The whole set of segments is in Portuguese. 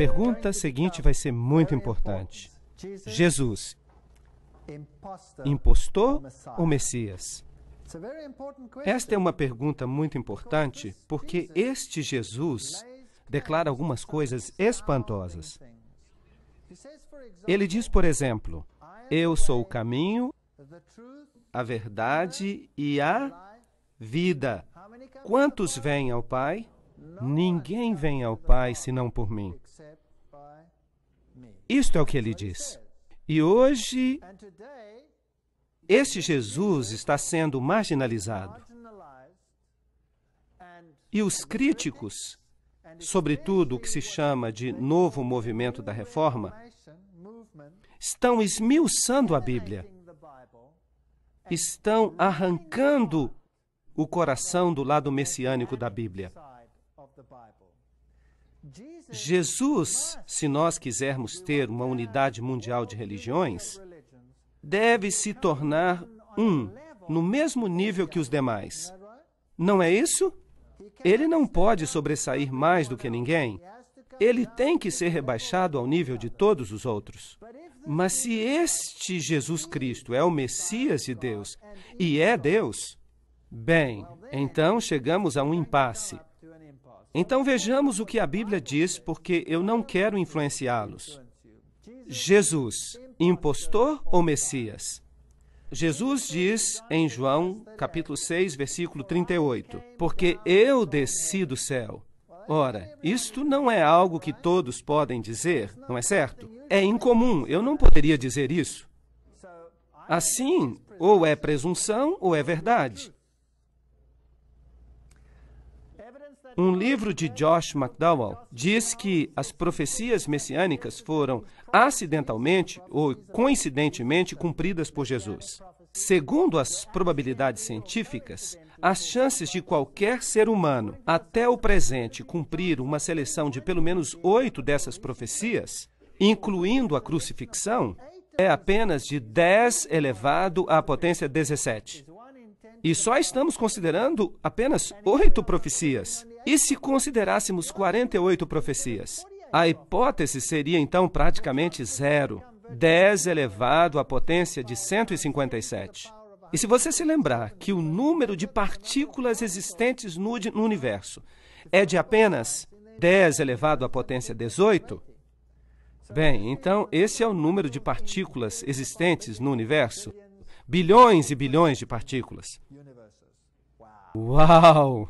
pergunta seguinte vai ser muito importante. Jesus, impostor ou Messias? Esta é uma pergunta muito importante porque este Jesus declara algumas coisas espantosas. Ele diz, por exemplo, eu sou o caminho, a verdade e a vida. Quantos vêm ao Pai? Ninguém vem ao Pai senão por mim. Isto é o que ele diz. E hoje, este Jesus está sendo marginalizado. E os críticos, sobretudo o que se chama de novo movimento da reforma, estão esmiuçando a Bíblia. Estão arrancando o coração do lado messiânico da Bíblia. Jesus, se nós quisermos ter uma unidade mundial de religiões, deve se tornar no mesmo nível que os demais. Não é isso? Ele não pode sobressair mais do que ninguém. Ele tem que ser rebaixado ao nível de todos os outros. Mas se este Jesus Cristo é o Messias de Deus e é Deus, bem, então chegamos a um impasse. Então vejamos o que a Bíblia diz, porque eu não quero influenciá-los. Jesus, impostor ou Messias? Jesus diz em João, capítulo 6, versículo 38, porque eu desci do céu. Ora, isto não é algo que todos podem dizer, não é certo? É incomum, eu não poderia dizer isso. Assim, ou é presunção ou é verdade. Um livro de Josh McDowell diz que as profecias messiânicas foram acidentalmente ou coincidentemente cumpridas por Jesus. Segundo as probabilidades científicas, as chances de qualquer ser humano, até o presente, cumprir uma seleção de pelo menos 8 dessas profecias, incluindo a crucifixão, é apenas de 10 elevado à potência 17. E só estamos considerando apenas 8 profecias. E se considerássemos 48 profecias? A hipótese seria então praticamente zero. 10 elevado à potência de 157. E se você se lembrar que o número de partículas existentes no universo é de apenas 10 elevado à potência 18, bem, então esse é o número de partículas existentes no universo. Bilhões e bilhões de partículas. Uau!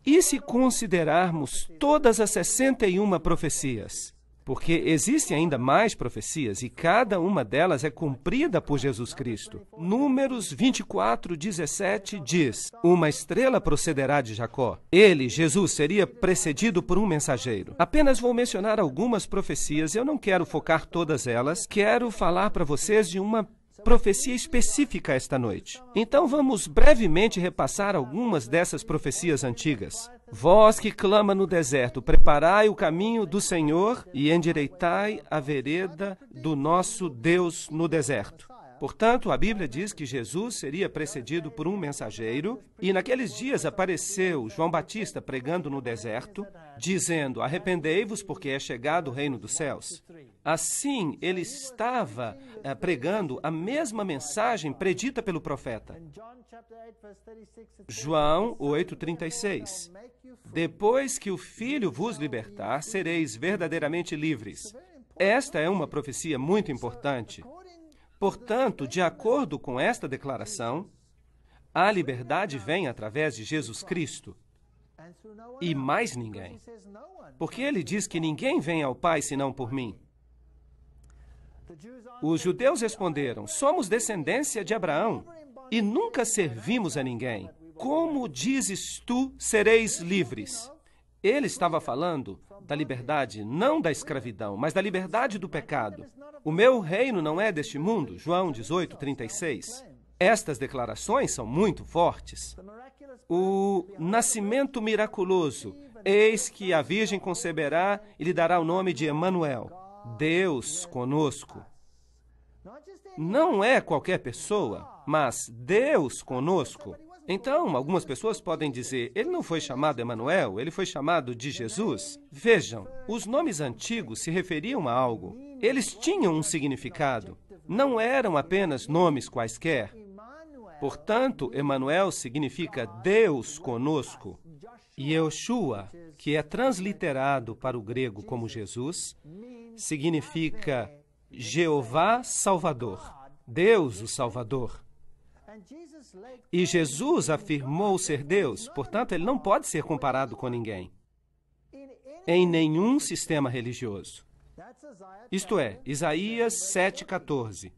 E se considerarmos todas as 61 profecias? Porque existem ainda mais profecias e cada uma delas é cumprida por Jesus Cristo. Números 24, 17 diz, uma estrela procederá de Jacó. Ele, Jesus, seria precedido por um mensageiro. Apenas vou mencionar algumas profecias, eu não quero focar todas elas, quero falar para vocês de uma profecia específica esta noite. Então vamos brevemente repassar algumas dessas profecias antigas. Vós que clama no deserto, preparai o caminho do Senhor e endireitai a vereda do nosso Deus no deserto. Portanto, a Bíblia diz que Jesus seria precedido por um mensageiro e naqueles dias apareceu João Batista pregando no deserto, dizendo, arrependei-vos porque é chegado o reino dos céus. Assim, ele estava pregando a mesma mensagem predita pelo profeta. João 8,36. Depois que o Filho vos libertar, sereis verdadeiramente livres. Esta é uma profecia muito importante. Portanto, de acordo com esta declaração, a liberdade vem através de Jesus Cristo e mais ninguém. Porque ele diz que ninguém vem ao Pai senão por mim. Os judeus responderam, somos descendência de Abraão e nunca servimos a ninguém. Como dizes tu, sereis livres? Ele estava falando da liberdade, não da escravidão, mas da liberdade do pecado. O meu reino não é deste mundo, João 18:36. Estas declarações são muito fortes. O nascimento miraculoso, eis que a Virgem conceberá e lhe dará o nome de Emanuel, Deus conosco. Não é qualquer pessoa, mas Deus conosco. Então, algumas pessoas podem dizer, ele não foi chamado Emanuel, ele foi chamado de Jesus. Vejam, os nomes antigos se referiam a algo. Eles tinham um significado. Não eram apenas nomes quaisquer. Portanto, Emanuel significa Deus conosco. E Yoshua, que é transliterado para o grego como Jesus, significa Jeová Salvador, Deus o Salvador. E Jesus afirmou ser Deus, portanto, ele não pode ser comparado com ninguém, em nenhum sistema religioso. Isto é, Isaías 7,14.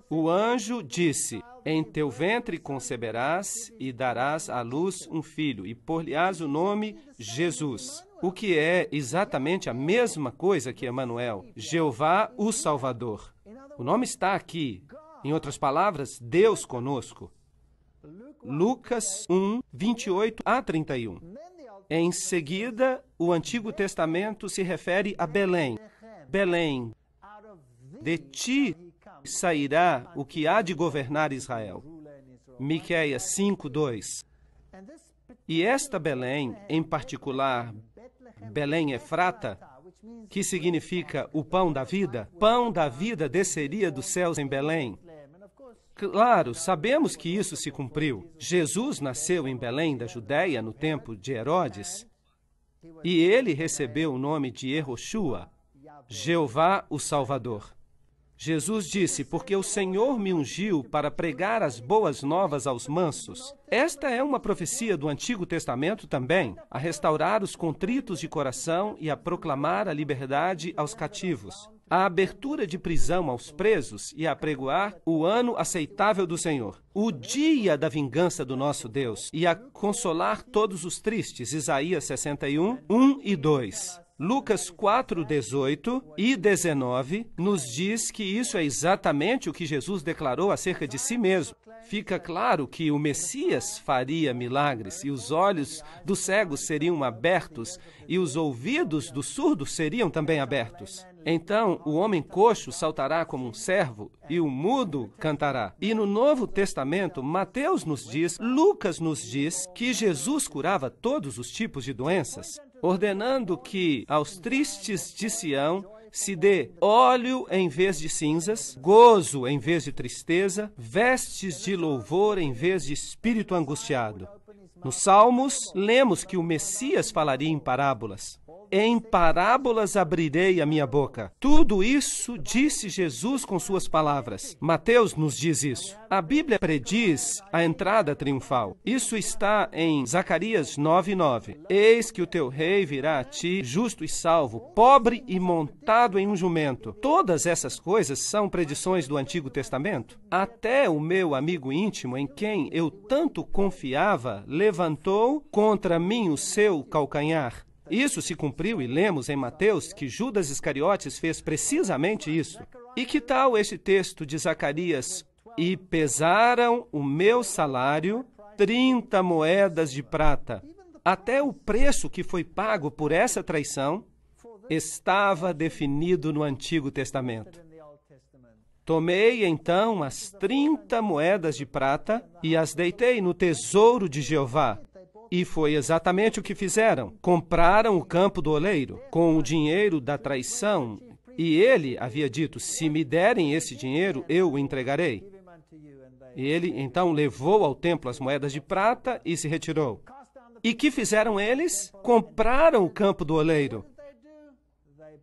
O anjo disse, em teu ventre conceberás e darás à luz um filho, e por-lhe-ás o nome Jesus, o que é exatamente a mesma coisa que Emanuel, Jeová o Salvador. O nome está aqui. Em outras palavras, Deus conosco. Lucas 1, 28 a 31. Em seguida, o Antigo Testamento se refere a Belém. Belém, de ti sairá o que há de governar Israel. Miqueias 5, 2. E esta Belém, em particular, Belém Efrata, que significa o pão da vida desceria dos céus em Belém. Claro, sabemos que isso se cumpriu. Jesus nasceu em Belém da Judéia no tempo de Herodes, e ele recebeu o nome de Yehoshua, Jeová o Salvador. Jesus disse, porque o Senhor me ungiu para pregar as boas novas aos mansos. Esta é uma profecia do Antigo Testamento também, a restaurar os contritos de coração e a proclamar a liberdade aos cativos, a abertura de prisão aos presos e a apregoar o ano aceitável do Senhor, o dia da vingança do nosso Deus e a consolar todos os tristes. Isaías 61, 1 e 2. Lucas 4, 18 e 19 nos diz que isso é exatamente o que Jesus declarou acerca de si mesmo. Fica claro que o Messias faria milagres e os olhos dos cegos seriam abertos e os ouvidos dos surdos seriam também abertos. Então, o homem coxo saltará como um servo e o mudo cantará. E no Novo Testamento, Mateus nos diz, Lucas nos diz que Jesus curava todos os tipos de doenças, ordenando que aos tristes de Sião se dê óleo em vez de cinzas, gozo em vez de tristeza, vestes de louvor em vez de espírito angustiado. Nos Salmos, lemos que o Messias falaria em parábolas. Em parábolas abrirei a minha boca. Tudo isso disse Jesus com suas palavras. Mateus nos diz isso. A Bíblia prediz a entrada triunfal. Isso está em Zacarias 9:9. Eis que o teu rei virá a ti, justo e salvo, pobre e montado em um jumento. Todas essas coisas são predições do Antigo Testamento. Até o meu amigo íntimo, em quem eu tanto confiava, levantou contra mim o seu calcanhar. Isso se cumpriu e lemos em Mateus que Judas Iscariotes fez precisamente isso. E que tal este texto de Zacarias? E pesaram o meu salário 30 moedas de prata. Até o preço que foi pago por essa traição estava definido no Antigo Testamento. Tomei então as 30 moedas de prata e as deitei no tesouro de Jeová. E foi exatamente o que fizeram. Compraram o campo do oleiro com o dinheiro da traição. E ele havia dito, se me derem esse dinheiro, eu o entregarei. E ele então levou ao templo as moedas de prata e se retirou. E que fizeram eles? Compraram o campo do oleiro.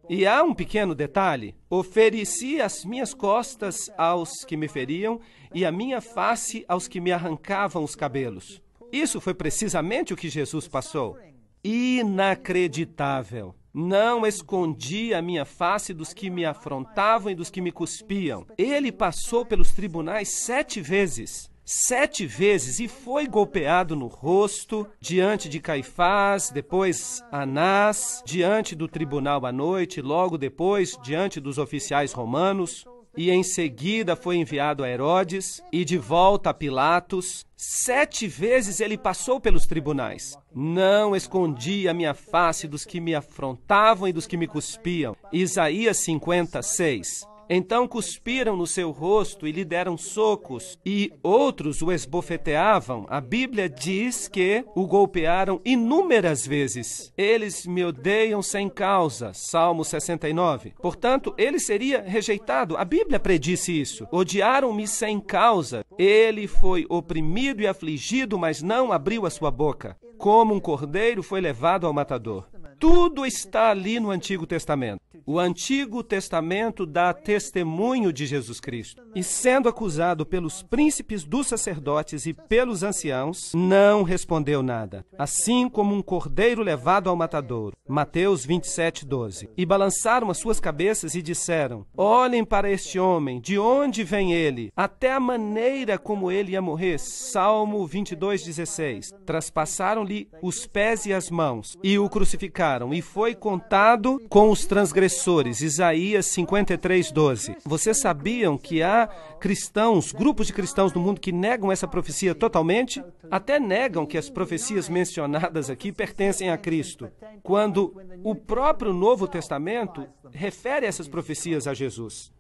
E há um pequeno detalhe. Ofereci as minhas costas aos que me feriam e a minha face aos que me arrancavam os cabelos. Isso foi precisamente o que Jesus passou. Inacreditável. Não escondi a minha face dos que me afrontavam e dos que me cuspiam. Ele passou pelos tribunais 7 vezes. 7 vezes e foi golpeado no rosto, diante de Caifás, depois Anás, diante do tribunal à noite, logo depois, diante dos oficiais romanos. E em seguida foi enviado a Herodes e de volta a Pilatos. 7 vezes ele passou pelos tribunais. Não escondi a minha face dos que me afrontavam e dos que me cuspiam. Isaías 56. Então cuspiram no seu rosto e lhe deram socos, e outros o esbofeteavam. A Bíblia diz que o golpearam inúmeras vezes. Eles me odeiam sem causa. Salmo 69. Portanto, ele seria rejeitado. A Bíblia predisse isso. Odiaram-me sem causa. Ele foi oprimido e afligido, mas não abriu a sua boca. Como um cordeiro foi levado ao matador. Tudo está ali no Antigo Testamento. O Antigo Testamento dá testemunho de Jesus Cristo. E sendo acusado pelos príncipes dos sacerdotes e pelos anciãos, não respondeu nada. Assim como um cordeiro levado ao matadouro. Mateus 27:12. E balançaram as suas cabeças e disseram: olhem para este homem, de onde vem ele? Até a maneira como ele ia morrer. Salmo 22:16. Traspassaram-lhe os pés e as mãos, e o crucificaram, e foi contado com os transgressores. Isaías 53:12. Vocês sabiam que há cristãos, grupos de cristãos no mundo que negam essa profecia totalmente? Até negam que as profecias mencionadas aqui pertencem a Cristo, quando o próprio Novo Testamento refere essas profecias a Jesus.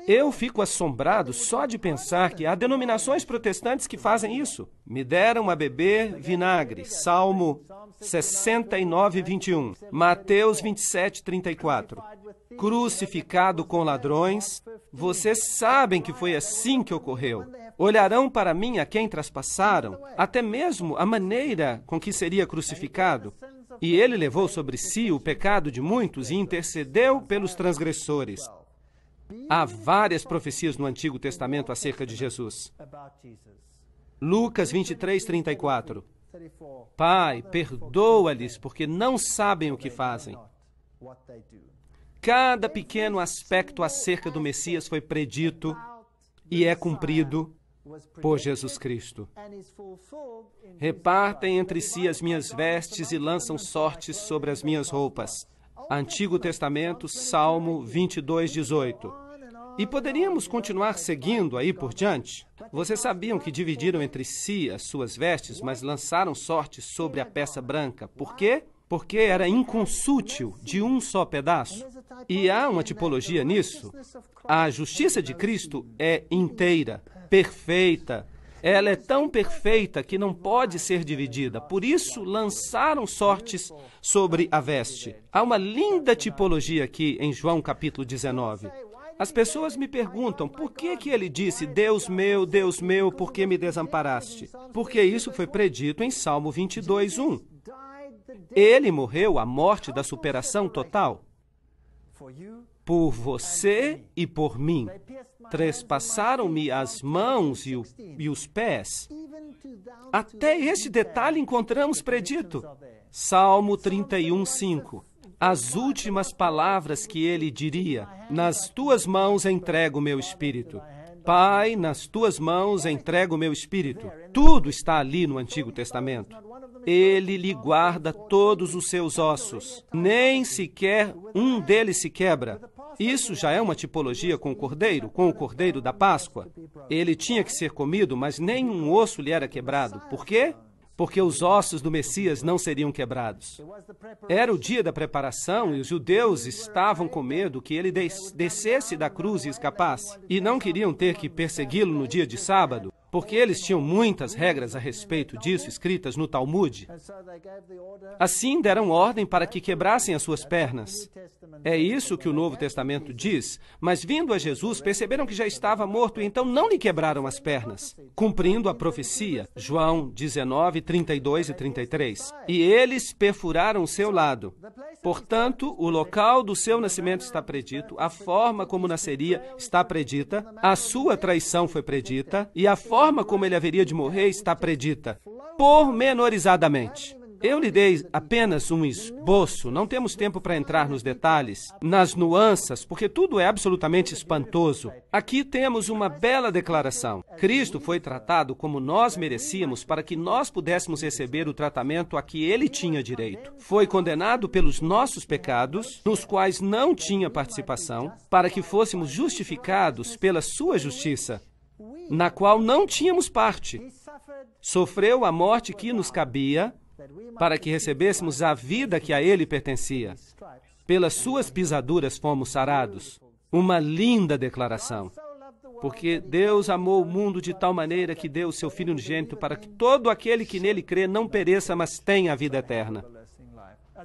Eu fico assombrado só de pensar que há denominações protestantes que fazem isso. Me deram a beber vinagre. Salmo 69:21. Mateus 27:34. Crucificado com ladrões. Vocês sabem que foi assim que ocorreu. Olharão para mim a quem traspassaram, até mesmo a maneira com que seria crucificado. E ele levou sobre si o pecado de muitos e intercedeu pelos transgressores. Há várias profecias no Antigo Testamento acerca de Jesus. Lucas 23:34. Pai, perdoa-lhes, porque não sabem o que fazem. Cada pequeno aspecto acerca do Messias foi predito e é cumprido por Jesus Cristo. Repartem entre si as minhas vestes e lançam sortes sobre as minhas roupas. Antigo Testamento, Salmo 22:18. E poderíamos continuar seguindo aí por diante. Vocês sabiam que dividiram entre si as suas vestes, mas lançaram sortes sobre a peça branca. Por quê? Porque era inconsútil, de um só pedaço. E há uma tipologia nisso. A justiça de Cristo é inteira, perfeita. Ela é tão perfeita que não pode ser dividida. Por isso, lançaram sortes sobre a veste. Há uma linda tipologia aqui em João capítulo 19. As pessoas me perguntam, por que ele disse, Deus meu, por que me desamparaste? Porque isso foi predito em Salmo 22:1. Ele morreu a morte da superação total. Por você e por mim. Trespassaram-me as mãos e os pés. Até este detalhe encontramos predito. Salmo 31:5. As últimas palavras que ele diria: nas tuas mãos entrego o meu espírito. Pai, nas tuas mãos entrego o meu espírito. Tudo está ali no Antigo Testamento. Ele lhe guarda todos os seus ossos. Nem sequer um deles se quebra. Isso já é uma tipologia com o cordeiro da Páscoa. Ele tinha que ser comido, mas nenhum osso lhe era quebrado. Por quê? Porque os ossos do Messias não seriam quebrados. Era o dia da preparação e os judeus estavam com medo que ele descesse da cruz e escapasse. E não queriam ter que persegui-lo no dia de sábado, porque eles tinham muitas regras a respeito disso escritas no Talmud. Assim deram ordem para que quebrassem as suas pernas. É isso que o Novo Testamento diz, mas vindo a Jesus, perceberam que já estava morto e então não lhe quebraram as pernas, cumprindo a profecia, João 19:32 e 33. E eles perfuraram o seu lado. Portanto, o local do seu nascimento está predito, a forma como nasceria está predita, a sua traição foi predita e a forma como ele haveria de morrer está predita, pormenorizadamente. Eu lhe dei apenas um esboço, não temos tempo para entrar nos detalhes, nas nuances, porque tudo é absolutamente espantoso. Aqui temos uma bela declaração. Cristo foi tratado como nós merecíamos para que nós pudéssemos receber o tratamento a que ele tinha direito. Foi condenado pelos nossos pecados, nos quais não tinha participação, para que fôssemos justificados pela sua justiça, na qual não tínhamos parte. Sofreu a morte que nos cabia, para que recebêssemos a vida que a ele pertencia. Pelas suas pisaduras fomos sarados. Uma linda declaração. Porque Deus amou o mundo de tal maneira que deu o seu Filho unigênito para que todo aquele que nele crê não pereça, mas tenha a vida eterna.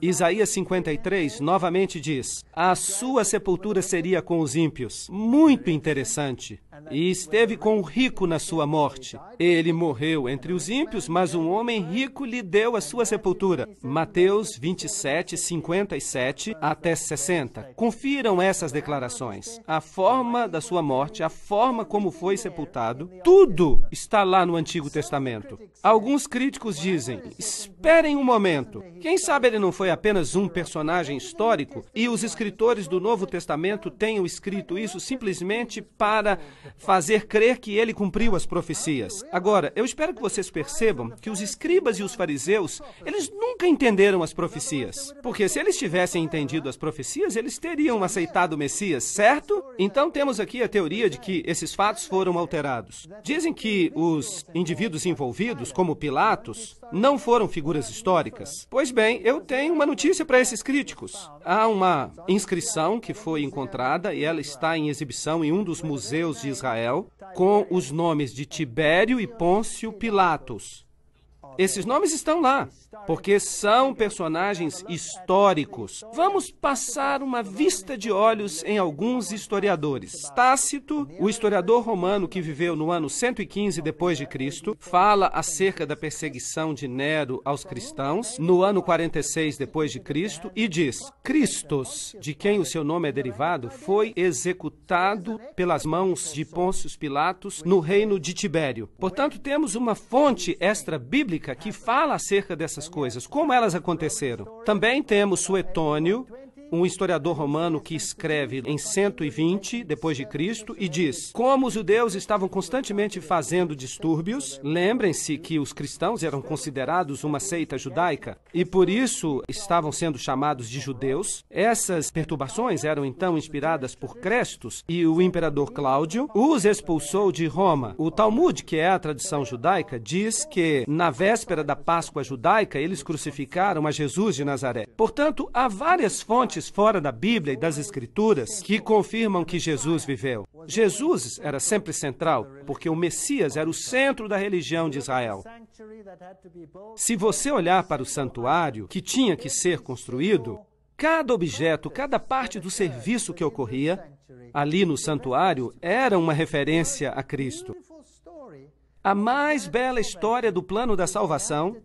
Isaías 53 novamente diz: a sua sepultura seria com os ímpios. Muito interessante. E esteve com o rico na sua morte. Ele morreu entre os ímpios, mas um homem rico lhe deu a sua sepultura. Mateus 27, 57 até 60. Confiram essas declarações. A forma da sua morte, a forma como foi sepultado, tudo está lá no Antigo Testamento. Alguns críticos dizem: esperem um momento. Quem sabe ele não foi apenas um personagem histórico e os escritores do Novo Testamento tenham escrito isso simplesmente para fazer crer que ele cumpriu as profecias. Agora, eu espero que vocês percebam que os escribas e os fariseus, eles nunca entenderam as profecias. Porque se eles tivessem entendido as profecias, eles teriam aceitado o Messias, certo? Então temos aqui a teoria de que esses fatos foram alterados. Dizem que os indivíduos envolvidos, como Pilatos, não foram figuras históricas. Pois bem, eu tenho uma notícia para esses críticos. Há uma inscrição que foi encontrada e ela está em exibição em um dos museus de Israel com os nomes de Tibério e Pôncio Pilatos. Esses nomes estão lá, porque são personagens históricos. Vamos passar uma vista de olhos em alguns historiadores. Tácito, o historiador romano que viveu no ano 115 depois de Cristo, fala acerca da perseguição de Nero aos cristãos no ano 46 depois de Cristo e diz: Cristos, de quem o seu nome é derivado, foi executado pelas mãos de Pôncio Pilatos no reino de Tibério. Portanto, temos uma fonte extra-bíblica que fala acerca dessas coisas, como elas aconteceram. Também temos Suetônio, um historiador romano que escreve em 120 depois de Cristo e diz: como os judeus estavam constantemente fazendo distúrbios, lembrem-se que os cristãos eram considerados uma seita judaica e por isso estavam sendo chamados de judeus. Essas perturbações eram então inspiradas por Crestus e o imperador Cláudio os expulsou de Roma. O Talmud, que é a tradição judaica, diz que na véspera da Páscoa judaica eles crucificaram a Jesus de Nazaré. Portanto, há várias fontes fora da Bíblia e das Escrituras que confirmam que Jesus viveu. Jesus era sempre central, porque o Messias era o centro da religião de Israel. Se você olhar para o santuário que tinha que ser construído, cada objeto, cada parte do serviço que ocorria ali no santuário era uma referência a Cristo. A mais bela história do plano da salvação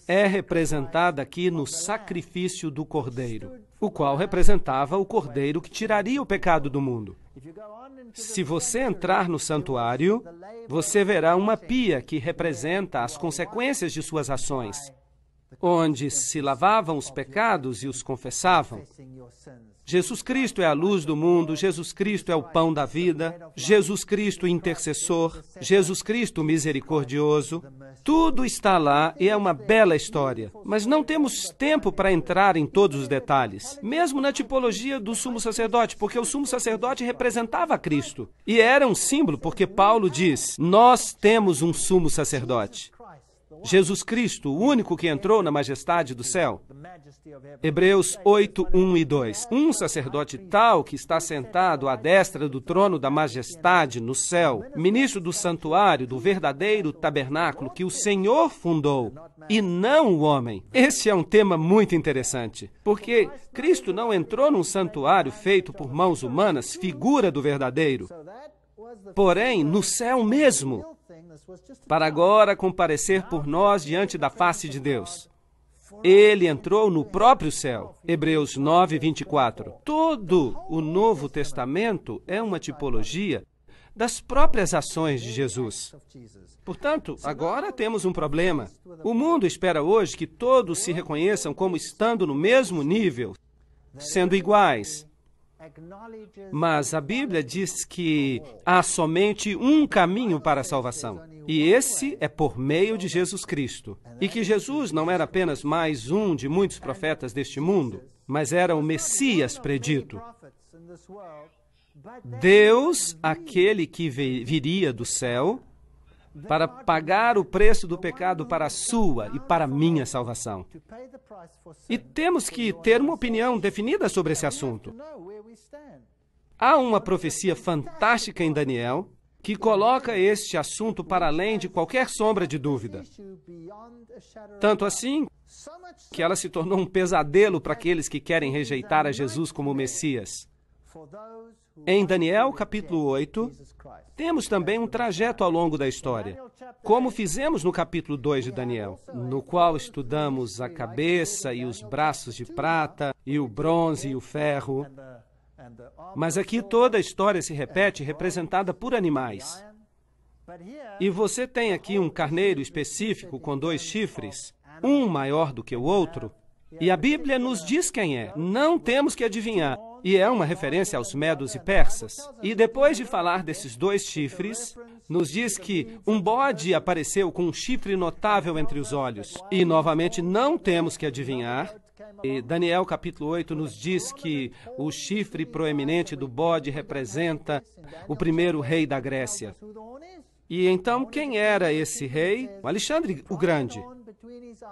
é representada aqui no sacrifício do Cordeiro, o qual representava o Cordeiro que tiraria o pecado do mundo. Se você entrar no santuário, você verá uma pia que representa as consequências de suas ações, onde se lavavam os pecados e os confessavam. Jesus Cristo é a luz do mundo, Jesus Cristo é o pão da vida, Jesus Cristo intercessor, Jesus Cristo misericordioso. Tudo está lá e é uma bela história, mas não temos tempo para entrar em todos os detalhes, mesmo na tipologia do sumo sacerdote, porque o sumo sacerdote representava Cristo e era um símbolo, porque Paulo diz: nós temos um sumo sacerdote. Jesus Cristo, o único que entrou na majestade do céu. Hebreus 8, 1 e 2. Um sacerdote tal que está sentado à destra do trono da majestade no céu, ministro do santuário, do verdadeiro tabernáculo que o Senhor fundou, e não o homem. Esse é um tema muito interessante, porque Cristo não entrou num santuário feito por mãos humanas, figura do verdadeiro, porém no céu mesmo, para agora comparecer por nós diante da face de Deus. Ele entrou no próprio céu. Hebreus 9, 24. Todo o Novo Testamento é uma tipologia das próprias ações de Jesus. Portanto, agora temos um problema. O mundo espera hoje que todos se reconheçam como estando no mesmo nível, sendo iguais. Mas a Bíblia diz que há somente um caminho para a salvação, e esse é por meio de Jesus Cristo. E que Jesus não era apenas mais um de muitos profetas deste mundo, mas era o Messias predito. Deus, aquele que viria do céu para pagar o preço do pecado para a sua e para a minha salvação. E temos que ter uma opinião definida sobre esse assunto. Há uma profecia fantástica em Daniel que coloca este assunto para além de qualquer sombra de dúvida. Tanto assim que ela se tornou um pesadelo para aqueles que querem rejeitar a Jesus como Messias. Em Daniel, capítulo 8, temos também um trajeto ao longo da história, como fizemos no capítulo 2 de Daniel, no qual estudamos a cabeça e os braços de prata, e o bronze e o ferro. Mas aqui toda a história se repete, representada por animais. E você tem aqui um carneiro específico com 2 chifres, um maior do que o outro, e a Bíblia nos diz quem é. Não temos que adivinhar. E é uma referência aos medos e persas. E depois de falar desses 2 chifres, nos diz que um bode apareceu com um chifre notável entre os olhos. E novamente não temos que adivinhar. E Daniel capítulo 8 nos diz que o chifre proeminente do bode representa o primeiro rei da Grécia. E então quem era esse rei? Alexandre o Grande.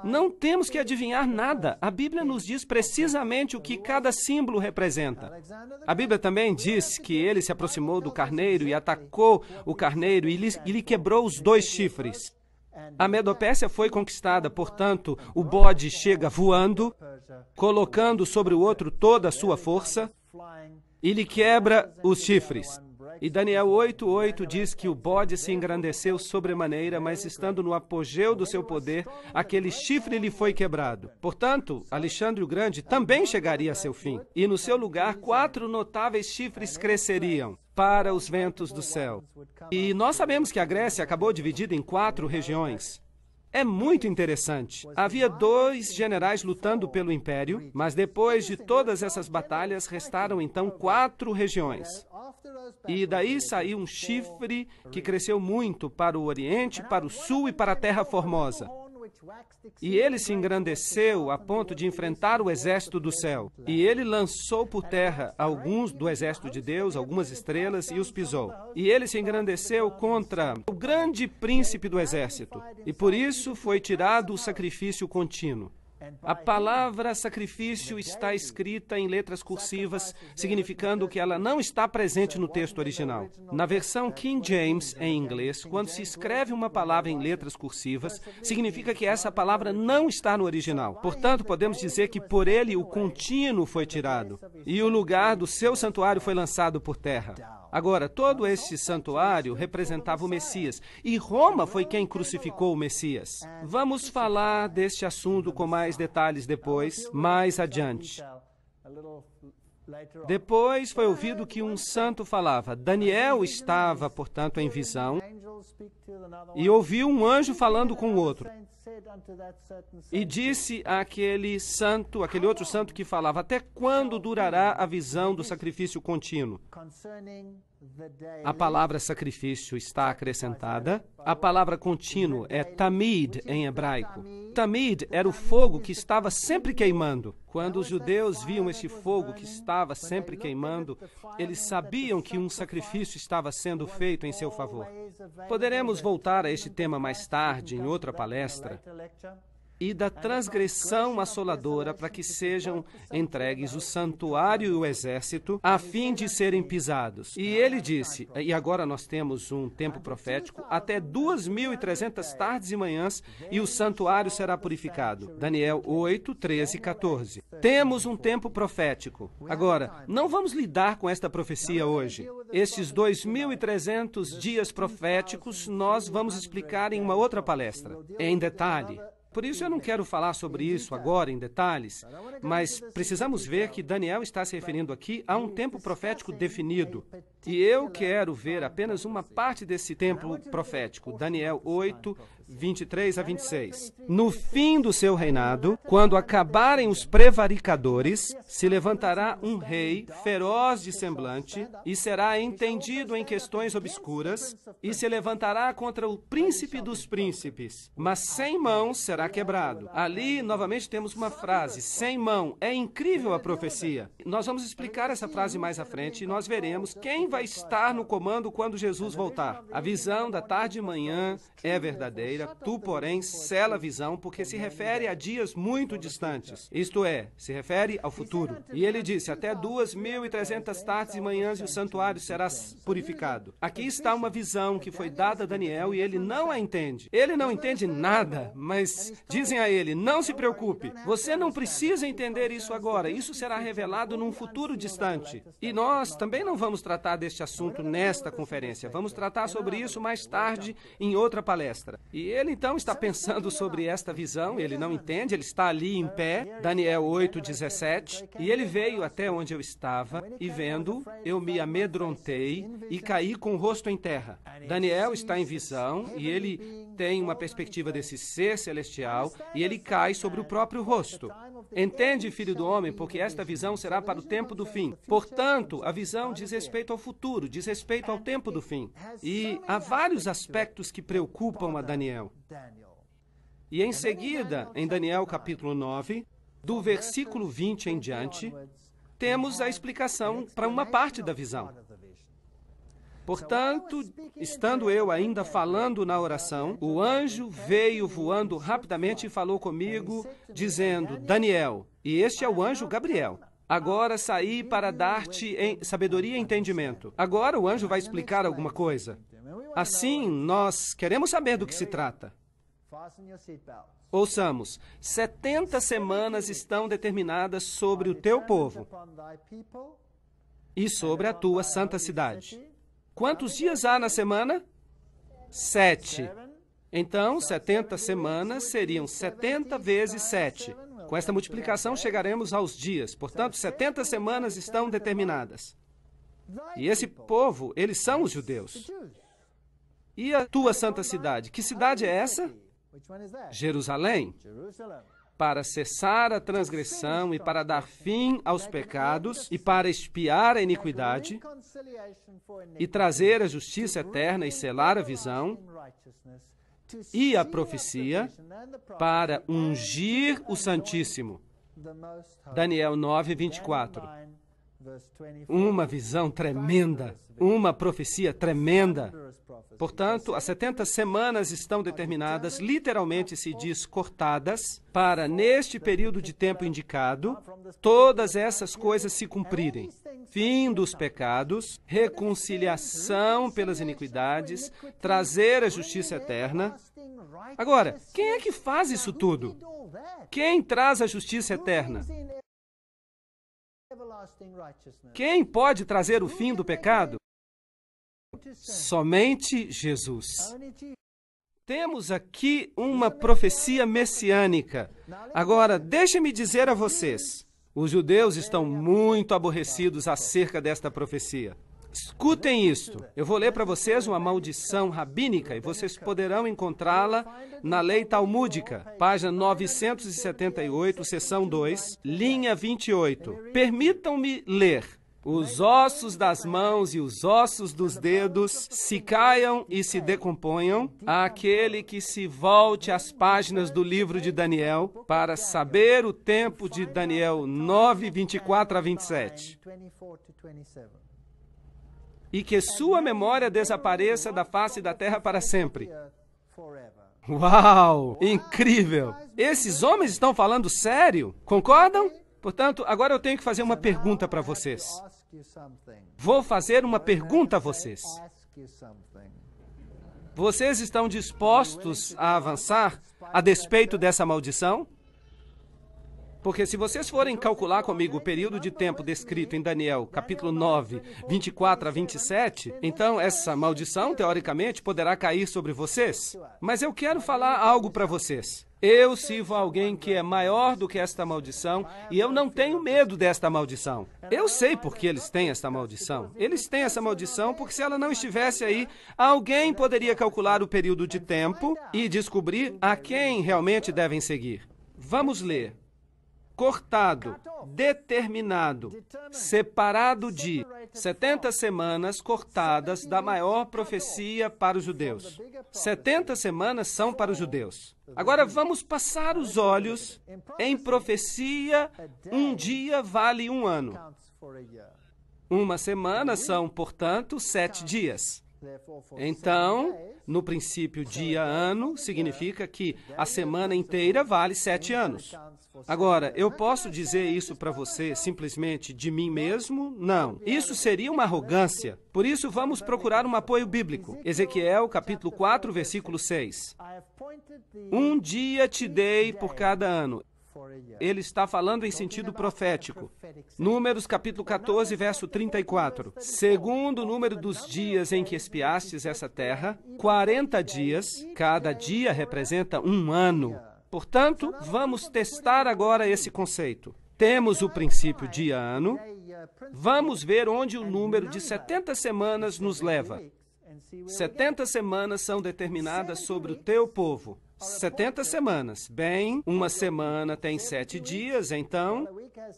Não temos que adivinhar nada. A Bíblia nos diz precisamente o que cada símbolo representa. A Bíblia também diz que ele se aproximou do carneiro e atacou o carneiro e lhe quebrou os 2 chifres. A Medopérsia foi conquistada, portanto, o bode chega voando, colocando sobre o outro toda a sua força e lhe quebra os chifres. E Daniel 8:8 diz que o bode se engrandeceu sobremaneira, mas estando no apogeu do seu poder, aquele chifre lhe foi quebrado. Portanto, Alexandre o Grande também chegaria a seu fim. E no seu lugar, 4 notáveis chifres cresceriam para os ventos do céu. E nós sabemos que a Grécia acabou dividida em 4 regiões. É muito interessante. Havia 2 generais lutando pelo império, mas depois de todas essas batalhas, restaram então 4 regiões. E daí saiu um chifre que cresceu muito para o Oriente, para o Sul e para a Terra Formosa. E ele se engrandeceu a ponto de enfrentar o exército do céu. E ele lançou por terra alguns do exército de Deus, algumas estrelas, e os pisou. E ele se engrandeceu contra o grande príncipe do exército. E por isso foi tirado o sacrifício contínuo. A palavra sacrifício está escrita em letras cursivas, significando que ela não está presente no texto original. Na versão King James, em inglês, quando se escreve uma palavra em letras cursivas, significa que essa palavra não está no original. Portanto, podemos dizer que por ele o contínuo foi tirado, e o lugar do seu santuário foi lançado por terra. Agora, todo este santuário representava o Messias, e Roma foi quem crucificou o Messias. Vamos falar deste assunto com mais detalhes depois, mais adiante. Depois foi ouvido que um santo falava. Daniel estava, portanto, em visão, e ouviu um anjo falando com o outro. E disse àquele outro santo que falava, até quando durará a visão do sacrifício contínuo? A palavra sacrifício está acrescentada. A palavra contínuo é tamid em hebraico. Tamid era o fogo que estava sempre queimando. Quando os judeus viam este fogo que estava sempre queimando, eles sabiam que um sacrifício estava sendo feito em seu favor. Poderemos voltar a este tema mais tarde, em outra palestra. E da transgressão assoladora para que sejam entregues o santuário e o exército, a fim de serem pisados. E ele disse, e agora nós temos um tempo profético, até 2.300 tardes e manhãs, e o santuário será purificado. Daniel 8, 13 e 14. Temos um tempo profético. Agora, não vamos lidar com esta profecia hoje. Estes 2.300 dias proféticos nós vamos explicar em uma outra palestra, em detalhe. Por isso eu não quero falar sobre isso agora em detalhes, mas precisamos ver que Daniel está se referindo aqui a um tempo profético definido. E eu quero ver apenas uma parte desse tempo profético, Daniel 8, 23 a 26. No fim do seu reinado, quando acabarem os prevaricadores, se levantará um rei feroz de semblante e será entendido em questões obscuras e se levantará contra o príncipe dos príncipes, mas sem mãos será será quebrado. Ali, novamente, temos uma frase, sem mão. É incrível a profecia. Nós vamos explicar essa frase mais à frente e nós veremos quem vai estar no comando quando Jesus voltar. A visão da tarde e manhã é verdadeira, tu, porém, sela a visão, porque se refere a dias muito distantes. Isto é, se refere ao futuro. E ele disse, até 2.300 tardes e manhãs e o santuário será purificado. Aqui está uma visão que foi dada a Daniel e ele não a entende. Ele não entende nada, mas dizem a ele, não se preocupe, você não precisa entender isso agora, isso será revelado num futuro distante. E nós também não vamos tratar deste assunto nesta conferência, vamos tratar sobre isso mais tarde em outra palestra. E ele então está pensando sobre esta visão, ele não entende, ele está ali em pé, Daniel 8:17, e ele veio até onde eu estava, e vendo, eu me amedrontei e caí com o rosto em terra. Daniel está em visão, e ele tem uma perspectiva desse ser celestial, e ele cai sobre o próprio rosto. Entende, filho do homem, porque esta visão será para o tempo do fim. Portanto, a visão diz respeito ao futuro, diz respeito ao tempo do fim. E há vários aspectos que preocupam a Daniel. E em seguida, em Daniel capítulo 9, do versículo 20 em diante, temos a explicação para uma parte da visão. Portanto, estando eu ainda falando na oração, o anjo veio voando rapidamente e falou comigo, dizendo, Daniel, e este é o anjo Gabriel. Agora saí para dar-te sabedoria e entendimento. Agora o anjo vai explicar alguma coisa. Assim, nós queremos saber do que se trata. Ouçamos, 70 semanas estão determinadas sobre o teu povo e sobre a tua santa cidade. Quantos dias há na semana? 7. Então, 70 semanas seriam 70 vezes 7. Com esta multiplicação, chegaremos aos dias. Portanto, 70 semanas estão determinadas. E esse povo, eles são os judeus. E a tua santa cidade? Que cidade é essa? Jerusalém. Para cessar a transgressão e para dar fim aos pecados e para expiar a iniquidade e trazer a justiça eterna e selar a visão e a profecia para ungir o Santíssimo. Daniel 9:24. Uma visão tremenda, uma profecia tremenda. Portanto, as 70 semanas estão determinadas, literalmente se diz cortadas, para, neste período de tempo indicado, todas essas coisas se cumprirem. Fim dos pecados, reconciliação pelas iniquidades, trazer a justiça eterna. Agora, quem é que faz isso tudo? Quem traz a justiça eterna? Quem pode trazer o fim do pecado? Somente Jesus. Temos aqui uma profecia messiânica. Agora, deixe-me dizer a vocês, os judeus estão muito aborrecidos acerca desta profecia. Escutem isto. Eu vou ler para vocês uma maldição rabínica e vocês poderão encontrá-la na lei talmúdica, página 978, seção 2, linha 28. Permitam-me ler. Os ossos das mãos e os ossos dos dedos se caiam e se decomponham, àquele que se volte às páginas do livro de Daniel para saber o tempo de Daniel 9, 24 a 27. E que sua memória desapareça da face da terra para sempre. Uau! Incrível! Esses homens estão falando sério? Concordam? Portanto, agora eu tenho que fazer uma pergunta para vocês. Vou fazer uma pergunta a vocês. Vocês estão dispostos a avançar a despeito dessa maldição? Porque se vocês forem calcular comigo o período de tempo descrito em Daniel, capítulo 9, 24 a 27, então essa maldição, teoricamente, poderá cair sobre vocês. Mas eu quero falar algo para vocês. Eu sirvo a alguém que é maior do que esta maldição e eu não tenho medo desta maldição. Eu sei por que eles têm esta maldição. Eles têm essa maldição porque se ela não estivesse aí, alguém poderia calcular o período de tempo e descobrir a quem realmente devem seguir. Vamos ler. cortado, determinado, separado de 70 semanas cortadas da maior profecia para os judeus. 70 semanas são para os judeus. Agora vamos passar os olhos em profecia. Um dia vale um ano. Uma semana são, portanto, 7 dias. Então, no princípio, dia-ano significa que a semana inteira vale 7 anos. Agora, eu posso dizer isso para você simplesmente de mim mesmo? Não. Isso seria uma arrogância. Por isso, vamos procurar um apoio bíblico. Ezequiel, capítulo 4, versículo 6. Um dia te dei por cada ano. Ele está falando em sentido profético. Números, capítulo 14, verso 34. Segundo o número dos dias em que espiastes essa terra, 40 dias, cada dia representa um ano. Portanto, vamos testar agora esse conceito. Temos o princípio dia-ano. Vamos ver onde o número de 70 semanas nos leva. 70 semanas são determinadas sobre o teu povo. 70 semanas. Bem, uma semana tem 7 dias, então,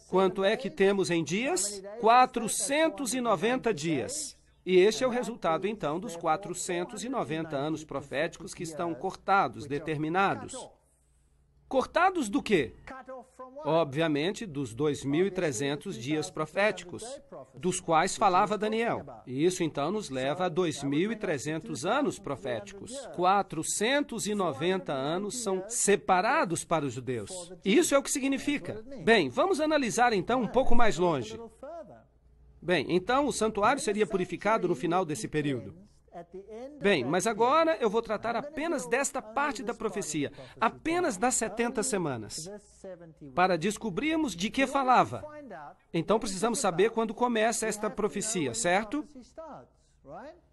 quanto é que temos em dias? 490 dias. E este é o resultado, então, dos 490 anos proféticos que estão cortados, determinados. Cortados do quê? Obviamente, dos 2.300 dias proféticos, dos quais falava Daniel. E isso, então, nos leva a 2.300 anos proféticos. 490 anos são separados para os judeus. Isso é o que significa. Bem, vamos analisar, então, um pouco mais longe. Bem, então, o santuário seria purificado no final desse período. Bem, mas agora eu vou tratar apenas desta parte da profecia, apenas das 70 semanas, para descobrirmos de que falava. Então precisamos saber quando começa esta profecia, certo?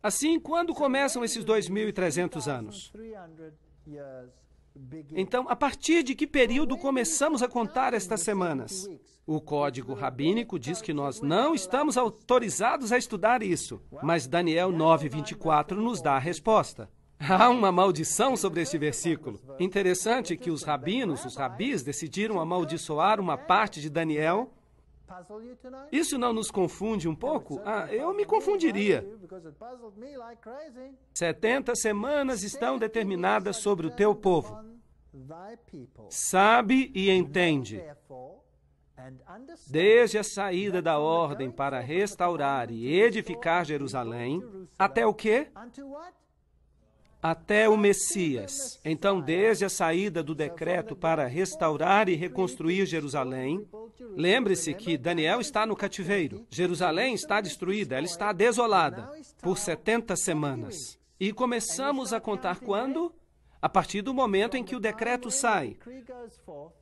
Assim, quando começam esses 2.300 anos? Então, a partir de que período começamos a contar estas semanas? O código rabínico diz que nós não estamos autorizados a estudar isso, mas Daniel 9:24 nos dá a resposta. Há uma maldição sobre este versículo. Interessante que os rabis, decidiram amaldiçoar uma parte de Daniel. Isso não nos confunde um pouco? Eu me confundiria. 70 semanas estão determinadas sobre o teu povo. Sabe e entende. Desde a saída da ordem para restaurar e edificar Jerusalém, até o quê? Até o Messias. Então, desde a saída do decreto para restaurar e reconstruir Jerusalém, lembre-se que Daniel está no cativeiro. Jerusalém está destruída, ela está desolada por 70 semanas. E começamos a contar quando? A partir do momento em que o decreto sai.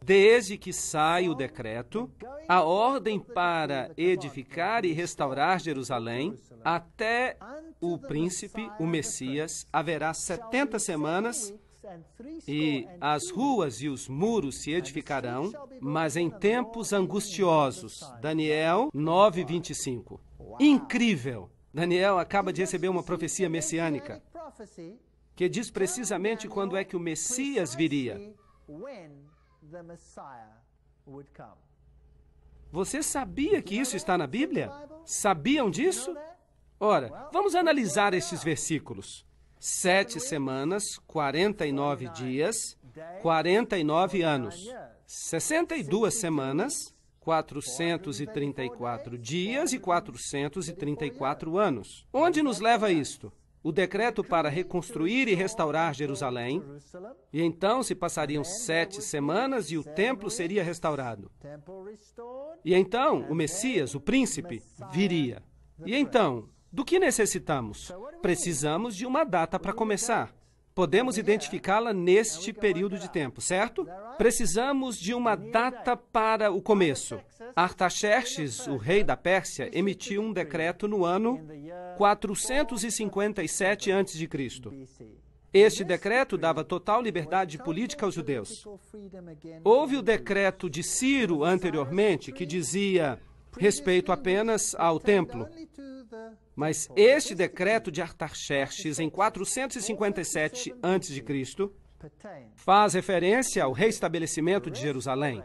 Desde que sai o decreto, a ordem para edificar e restaurar Jerusalém, até o príncipe, o Messias, haverá 70 semanas, e as ruas e os muros se edificarão, mas em tempos angustiosos. Daniel 9:25. Incrível! Daniel acaba de receber uma profecia messiânica que diz precisamente quando é que o Messias viria. Você sabia que isso está na Bíblia? Sabiam disso? Ora, vamos analisar estes versículos. 7 semanas, 49 dias, 49 anos. 62 semanas, 434 dias e 434 anos. Onde nos leva isto? O decreto para reconstruir e restaurar Jerusalém, e então se passariam 7 semanas e o templo seria restaurado. E então o Messias, o príncipe, viria. E então, do que necessitamos? Precisamos de uma data para começar. Podemos identificá-la neste período de tempo, certo? Precisamos de uma data para o começo. Artaxerxes, o rei da Pérsia, emitiu um decreto no ano 457 a.C. Este decreto dava total liberdade política aos judeus. Houve o decreto de Ciro anteriormente, que dizia respeito apenas ao templo. Mas este decreto de Artaxerxes, em 457 a.C., faz referência ao reestabelecimento de Jerusalém.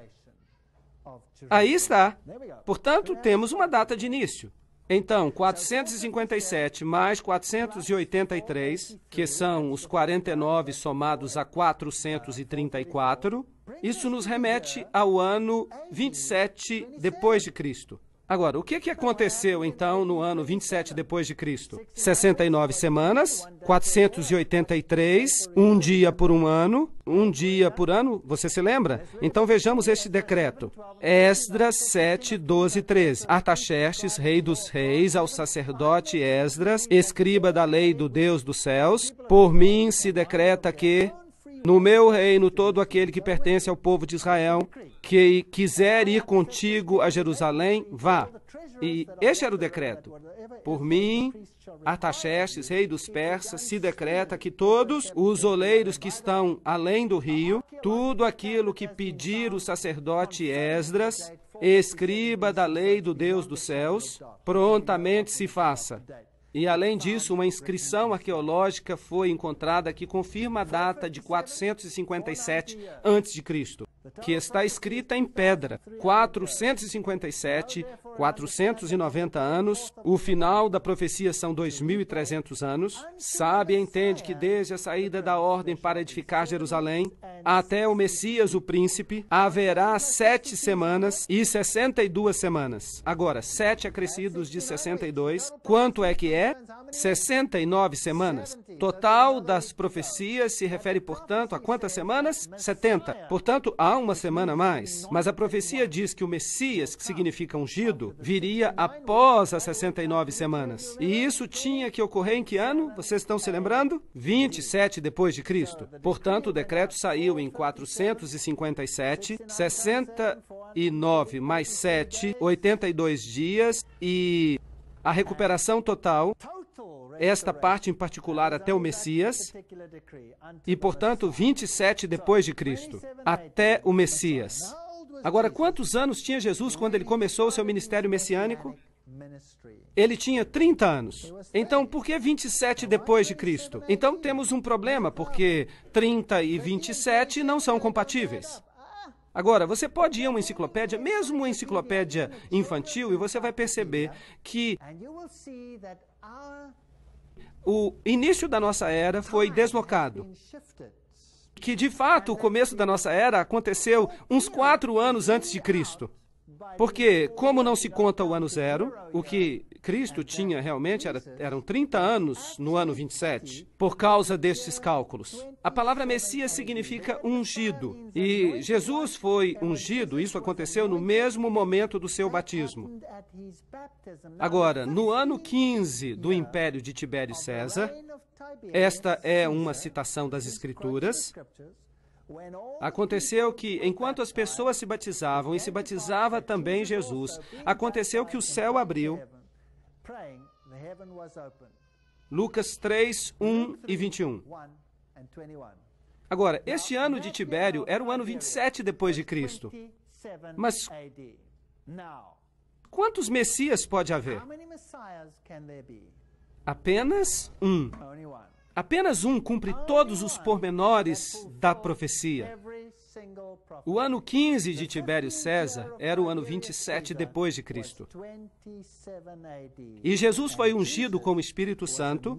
Aí está. Portanto, temos uma data de início. Então, 457 mais 483, que são os 49 somados a 434, isso nos remete ao ano 27 depois de Cristo. Agora, o que aconteceu, então, no ano 27 depois de Cristo? 69 semanas, 483, um dia por ano, você se lembra? Então, vejamos este decreto. Esdras 7, 12, 13. Artaxerxes, rei dos reis, ao sacerdote Esdras, escriba da lei do Deus dos céus, por mim se decreta que no meu reino, todo aquele que pertence ao povo de Israel, que quiser ir contigo a Jerusalém, vá. E este era o decreto. Por mim, Artaxerxes, rei dos persas, se decreta que todos os oleiros que estão além do rio, tudo aquilo que pedir o sacerdote Esdras, escriba da lei do Deus dos céus, prontamente se faça. E, além disso, uma inscrição arqueológica foi encontrada que confirma a data de 457 a.C., que está escrita em pedra. 457, 490 anos, o final da profecia são 2.300 anos. Sabe e entende que desde a saída da ordem para edificar Jerusalém até o Messias, o príncipe, haverá 7 semanas e 62 semanas. Agora, 7 acrescidos de 62, quanto é que é? 69 semanas. Total das profecias se refere, portanto, a quantas semanas? 70. Portanto, há uma semana a mais. Mas a profecia diz que o Messias, que significa ungido, viria após as 69 semanas. E isso tinha que ocorrer em que ano? Vocês estão se lembrando? 27 depois de Cristo. Portanto, o decreto saiu em 457, 69 mais 7, 82 dias e a recuperação total, esta parte em particular até o Messias, e, portanto, 27 depois de Cristo, até o Messias. Agora, quantos anos tinha Jesus quando ele começou o seu ministério messiânico? Ele tinha 30 anos. Então, por que 27 depois de Cristo? Então, temos um problema, porque 30 e 27 não são compatíveis. Agora, você pode ir a uma enciclopédia, mesmo uma enciclopédia infantil, e você vai perceber que o início da nossa era foi deslocado. Que, de fato, o começo da nossa era aconteceu uns 4 anos antes de Cristo. Porque, como não se conta o ano zero, o que Cristo tinha realmente eram 30 anos no ano 27, por causa destes cálculos. A palavra Messias significa ungido, e Jesus foi ungido, isso aconteceu no mesmo momento do seu batismo. Agora, no ano 15 do Império de Tibério César, esta é uma citação das Escrituras, aconteceu que, enquanto as pessoas se batizavam, e se batizava também Jesus, aconteceu que o céu abriu. Lucas 3, 1 e 21. Agora, este ano de Tibério era o ano 27 depois de Cristo. Mas quantos Messias pode haver? Apenas um. Apenas um cumpre todos os pormenores da profecia. O ano 15 de Tibério César era o ano 27 depois de Cristo. E Jesus foi ungido com o Espírito Santo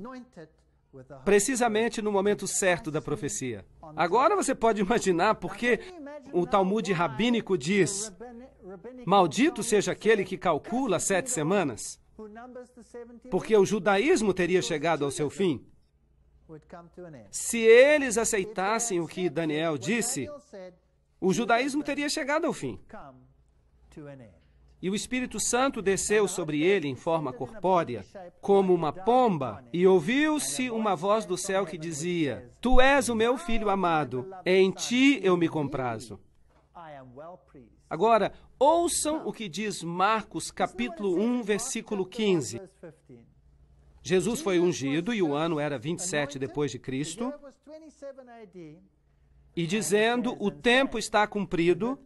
precisamente no momento certo da profecia. Agora você pode imaginar porque o Talmud rabínico diz: maldito seja aquele que calcula 7 semanas, porque o judaísmo teria chegado ao seu fim. Se eles aceitassem o que Daniel disse, o judaísmo teria chegado ao fim. E o Espírito Santo desceu sobre ele em forma corpórea, como uma pomba, e ouviu-se uma voz do céu que dizia: Tu és o meu filho amado, em ti eu me comprazo. Agora, ouçam o que diz Marcos, capítulo 1, versículo 15. Jesus foi ungido e o ano era 27 depois de Cristo, e dizendo: o tempo está cumprido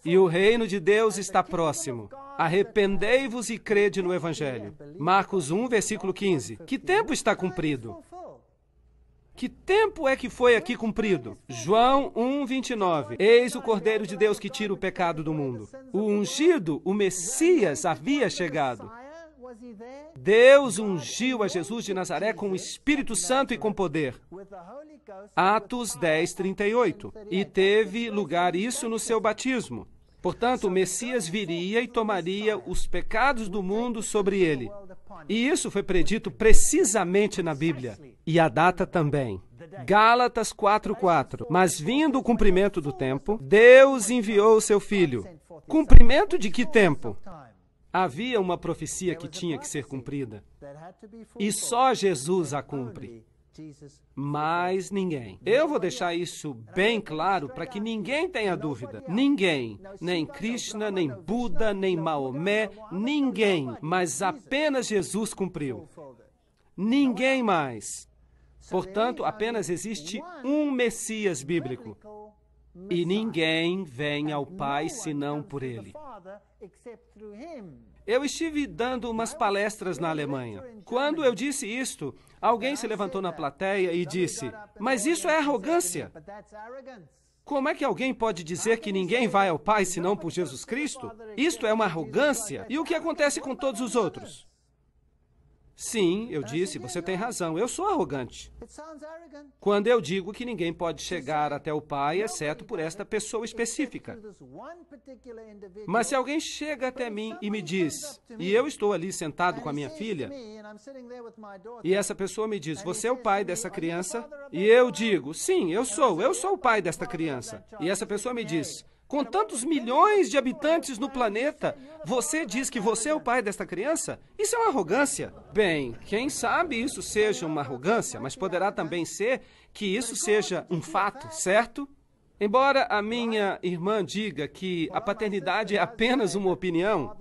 e o reino de Deus está próximo. Arrependei-vos e crede no Evangelho. Marcos 1, versículo 15. Que tempo está cumprido? Que tempo é que foi aqui cumprido? João 1:29. Eis o Cordeiro de Deus que tira o pecado do mundo. O ungido, o Messias, havia chegado. Deus ungiu a Jesus de Nazaré com o Espírito Santo e com poder. Atos 10:38. E teve lugar isso no seu batismo. Portanto, o Messias viria e tomaria os pecados do mundo sobre ele. E isso foi predito precisamente na Bíblia. E a data também. Gálatas 4:4. Mas vindo o cumprimento do tempo, Deus enviou o seu Filho. Cumprimento de que tempo? Havia uma profecia que tinha que ser cumprida. E só Jesus a cumpre. Mais ninguém. Eu vou deixar isso bem claro para que ninguém tenha dúvida. Ninguém, nem Krishna, nem Buda, nem Maomé, ninguém, mas apenas Jesus cumpriu. Ninguém mais. Portanto, apenas existe um Messias bíblico. E ninguém vem ao Pai senão por ele. Eu estive dando umas palestras na Alemanha. Quando eu disse isto, alguém se levantou na plateia e disse: mas isso é arrogância. Como é que alguém pode dizer que ninguém vai ao Pai senão por Jesus Cristo? Isto é uma arrogância. E o que acontece com todos os outros? Sim, eu disse, você tem razão, eu sou arrogante. Quando eu digo que ninguém pode chegar até o Pai, exceto por esta pessoa específica. Mas se alguém chega até mim e me diz, e eu estou ali sentado com a minha filha, e essa pessoa me diz, você é o pai dessa criança? E eu digo, sim, eu sou o pai desta criança. E essa pessoa me diz, com tantos milhões de habitantes no planeta, você diz que você é o pai desta criança? Isso é uma arrogância. Bem, quem sabe isso seja uma arrogância, mas poderá também ser que isso seja um fato, certo? Embora a minha irmã diga que a paternidade é apenas uma opinião,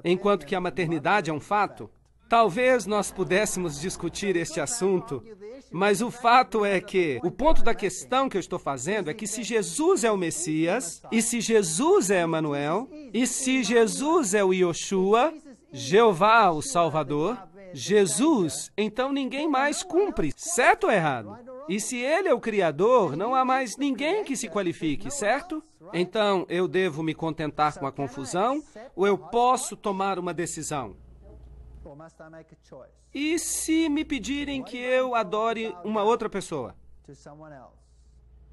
enquanto que a maternidade é um fato, talvez nós pudéssemos discutir este assunto, mas o fato é que o ponto da questão que eu estou fazendo é que se Jesus é o Messias, e se Jesus é Emanuel, e se Jesus é o Yoshua, Jeová, o Salvador, Jesus, então ninguém mais cumpre, certo ou errado? E se ele é o Criador, não há mais ninguém que se qualifique, certo? Então eu devo me contentar com a confusão, ou eu posso tomar uma decisão? E se me pedirem que eu adore uma outra pessoa?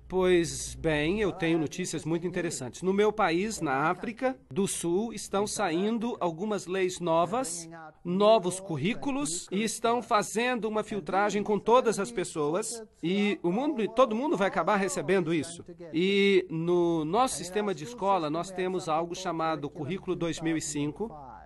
Pois bem, eu tenho notícias muito interessantes. No meu país, na África do Sul, estão saindo algumas leis novas, novos currículos, e estão fazendo uma filtragem com todas as pessoas, e todo mundo vai acabar recebendo isso. E no nosso sistema de escola, nós temos algo chamado Currículo 2005,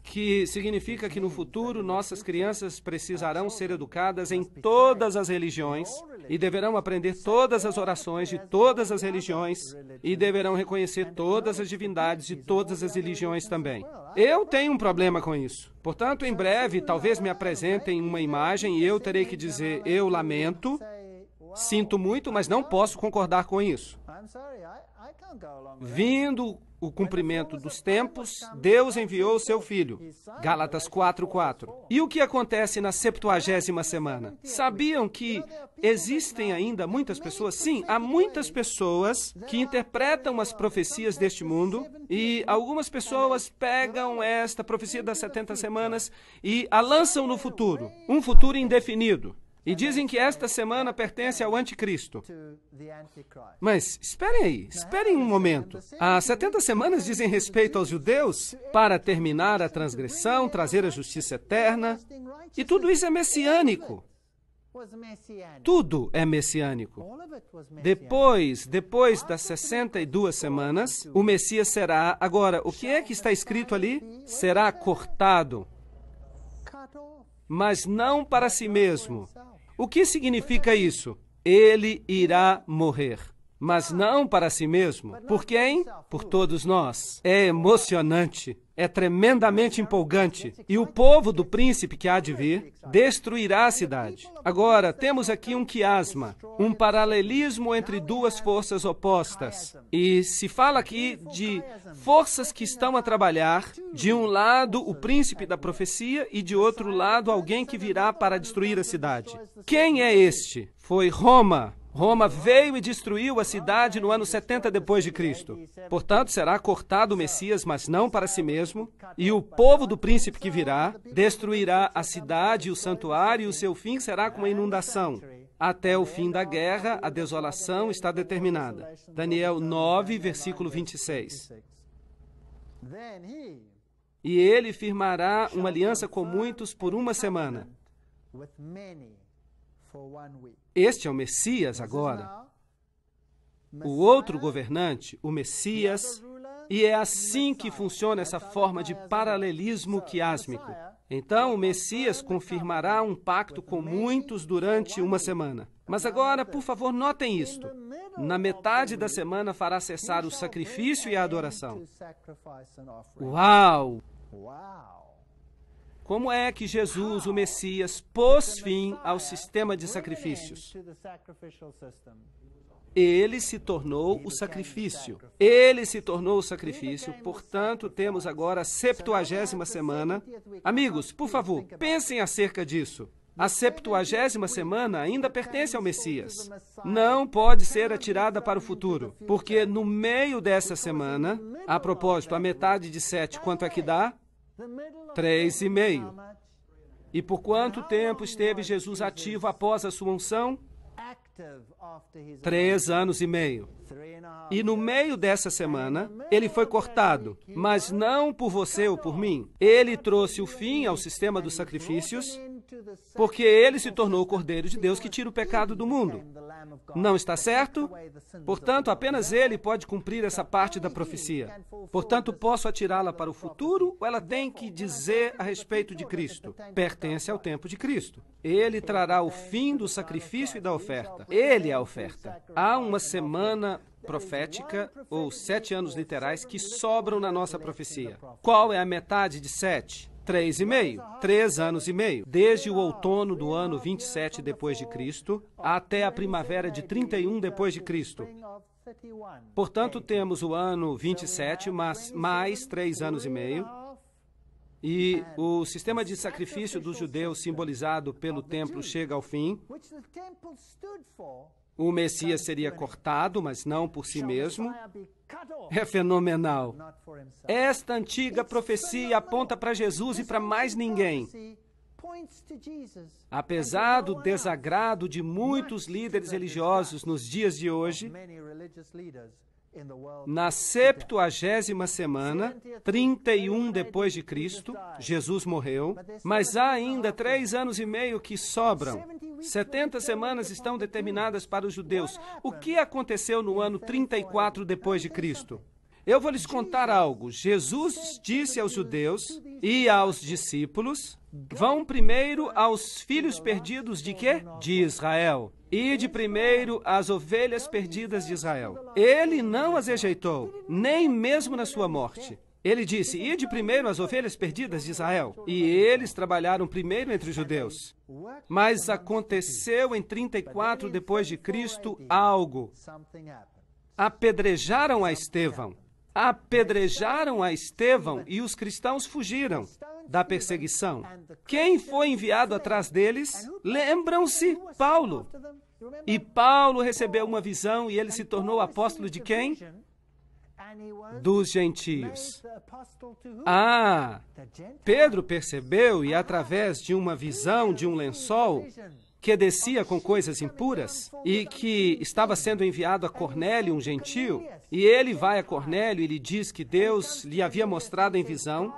que significa que no futuro nossas crianças precisarão ser educadas em todas as religiões e deverão aprender todas as orações de todas as religiões e deverão reconhecer todas as divindades de todas as religiões também. Eu tenho um problema com isso. Portanto, em breve, talvez me apresentem uma imagem e eu terei que dizer, eu lamento, sinto muito, mas não posso concordar com isso. Vindo o cumprimento dos tempos, Deus enviou o seu Filho. Gálatas 4:4. E o que acontece na 70ª semana? Sabiam que existem ainda muitas pessoas? Sim, há muitas pessoas que interpretam as profecias deste mundo e algumas pessoas pegam esta profecia das 70 semanas e a lançam no futuro, um futuro indefinido. E dizem que esta semana pertence ao anticristo. Mas esperem um momento. As 70 semanas dizem respeito aos judeus para terminar a transgressão, trazer a justiça eterna. E tudo isso é messiânico. Tudo é messiânico. Depois das 62 semanas, o Messias será... Agora, o que é que está escrito ali? Será cortado. Mas não para si mesmo. O que significa isso? Ele irá morrer. mas não para si mesmo. Por quem? Por todos nós. É emocionante. É tremendamente empolgante. E o povo do príncipe que há de vir destruirá a cidade. Agora, temos aqui um quiasma, um paralelismo entre duas forças opostas. E se fala aqui de forças que estão a trabalhar, de um lado o príncipe da profecia e de outro lado alguém que virá para destruir a cidade. Quem é este? Foi Roma. Roma veio e destruiu a cidade no ano 70 depois de Cristo. Portanto, será cortado o Messias, mas não para si mesmo, e o povo do príncipe que virá destruirá a cidade e o santuário, e o seu fim será com a inundação. Até o fim da guerra, a desolação está determinada. Daniel 9, versículo 26. E ele firmará uma aliança com muitos por uma semana. Este é o Messias agora. O outro governante, o Messias, e é assim que funciona essa forma de paralelismo quiásmico. Então, o Messias confirmará um pacto com muitos durante uma semana. Mas agora, por favor, notem isto. Na metade da semana fará cessar o sacrifício e a adoração. Uau! Como é que Jesus, o Messias, pôs fim ao sistema de sacrifícios? Ele se tornou o sacrifício. Ele se tornou o sacrifício, portanto, temos agora a 70ª semana. Amigos, por favor, pensem acerca disso. A 70ª semana ainda pertence ao Messias. Não pode ser atirada para o futuro, porque no meio dessa semana, a propósito, a metade de 7, quanto é que dá? 3,5. E por quanto tempo esteve Jesus ativo após a sua unção? 3 anos e meio. E no meio dessa semana, ele foi cortado, mas não por você ou por mim. Ele trouxe o fim ao sistema dos sacrifícios, porque ele se tornou o Cordeiro de Deus que tira o pecado do mundo. Não está certo? Portanto, apenas ele pode cumprir essa parte da profecia. Portanto, posso atirá-la para o futuro ou ela tem que dizer a respeito de Cristo? Pertence ao tempo de Cristo. Ele trará o fim do sacrifício e da oferta. Ele é a oferta. Há uma semana profética, ou 7 anos literais, que sobram na nossa profecia. Qual é a metade de 7? 3,5. 3 anos e meio. Desde o outono do ano 27 depois de Cristo até a primavera de 31 depois de Cristo. Portanto, temos o ano 27 mais 3 anos e meio. E o sistema de sacrifício dos judeus, simbolizado pelo templo, chega ao fim. O Messias seria cortado, mas não por si mesmo. É fenomenal. Esta antiga profecia aponta para Jesus e para mais ninguém. Apesar do desagrado de muitos líderes religiosos nos dias de hoje, na 70ª semana, 31 depois de Cristo, Jesus morreu, mas há ainda 3 anos e meio que sobram. 70 semanas estão determinadas para os judeus. O que aconteceu no ano 34 depois de Cristo? Eu vou lhes contar algo. Jesus disse aos judeus e aos discípulos: vão primeiro aos filhos perdidos de quê? De Israel. Ide primeiro às ovelhas perdidas de Israel. Ele não as rejeitou, nem mesmo na sua morte. Ele disse: ide primeiro às ovelhas perdidas de Israel. E eles trabalharam primeiro entre os judeus. Mas aconteceu em 34 depois de Cristo algo. Apedrejaram a Estevão. Apedrejaram a Estevão e os cristãos fugiram da perseguição. Quem foi enviado atrás deles? Lembram-se? Paulo. E Paulo recebeu uma visão e ele se tornou apóstolo de quem? Dos gentios. Pedro percebeu e através de uma visão de um lençol que descia com coisas impuras e que estava sendo enviado a Cornélio, um gentio, e ele vai a Cornélio e lhe diz que Deus lhe havia mostrado em visão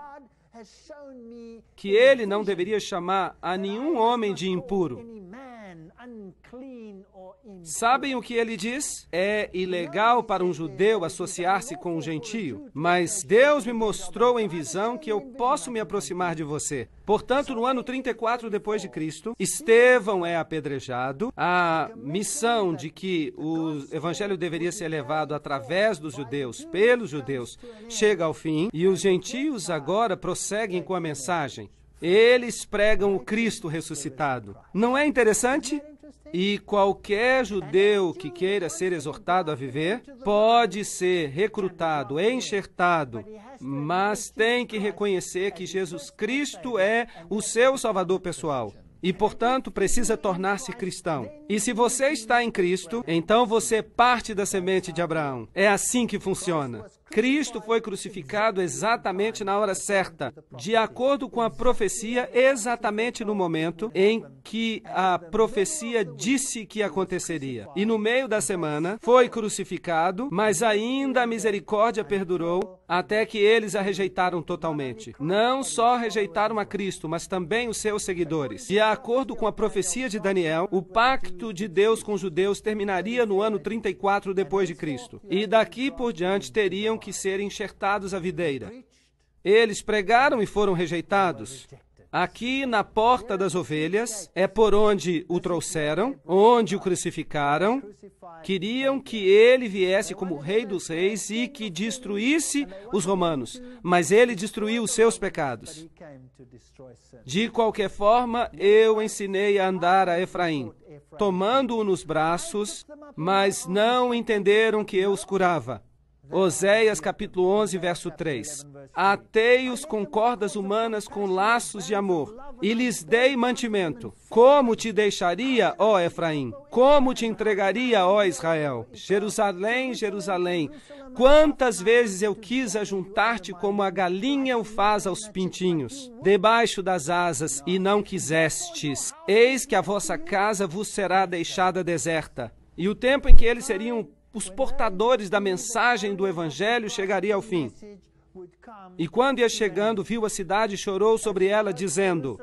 que ele não deveria chamar a nenhum homem de impuro. Sabem o que ele diz? É ilegal para um judeu associar-se com um gentio, mas Deus me mostrou em visão que eu posso me aproximar de você. Portanto, no ano 34 depois de Cristo, Estevão é apedrejado. A missão de que o evangelho deveria ser levado através dos judeus, pelos judeus, chega ao fim, e os gentios agora prosseguem com a mensagem. Eles pregam o Cristo ressuscitado. Não é interessante? E qualquer judeu que queira ser exortado a viver pode ser recrutado, enxertado, mas tem que reconhecer que Jesus Cristo é o seu Salvador pessoal. E, portanto, precisa tornar-se cristão. E se você está em Cristo, então você parte da semente de Abraão. É assim que funciona. Cristo foi crucificado exatamente na hora certa, de acordo com a profecia, exatamente no momento em que a profecia disse que aconteceria. E no meio da semana, foi crucificado, mas ainda a misericórdia perdurou até que eles a rejeitaram totalmente. Não só rejeitaram a Cristo, mas também os seus seguidores. De acordo com a profecia de Daniel, o pacto de Deus com os judeus terminaria no ano 34 depois de Cristo. E daqui por diante teriam que ser enxertados à videira. Eles pregaram e foram rejeitados. Aqui na porta das ovelhas é por onde o trouxeram, onde o crucificaram. Queriam que ele viesse como rei dos reis e que destruísse os romanos, mas ele destruiu os seus pecados. De qualquer forma, eu ensinei a andar a Efraim, tomando-o nos braços, mas não entenderam que eu os curava. Oséias capítulo 11, verso 3. Atei-os com cordas humanas com laços de amor, e lhes dei mantimento. Como te deixaria, ó Efraim? Como te entregaria, ó Israel? Jerusalém, Jerusalém, quantas vezes eu quis ajuntar-te como a galinha o faz aos pintinhos, debaixo das asas, e não quisestes. Eis que a vossa casa vos será deixada deserta. E o tempo em que eles seriam os portadores da mensagem do Evangelho chegaria ao fim. E quando ia chegando, viu a cidade e chorou sobre ela, dizendo: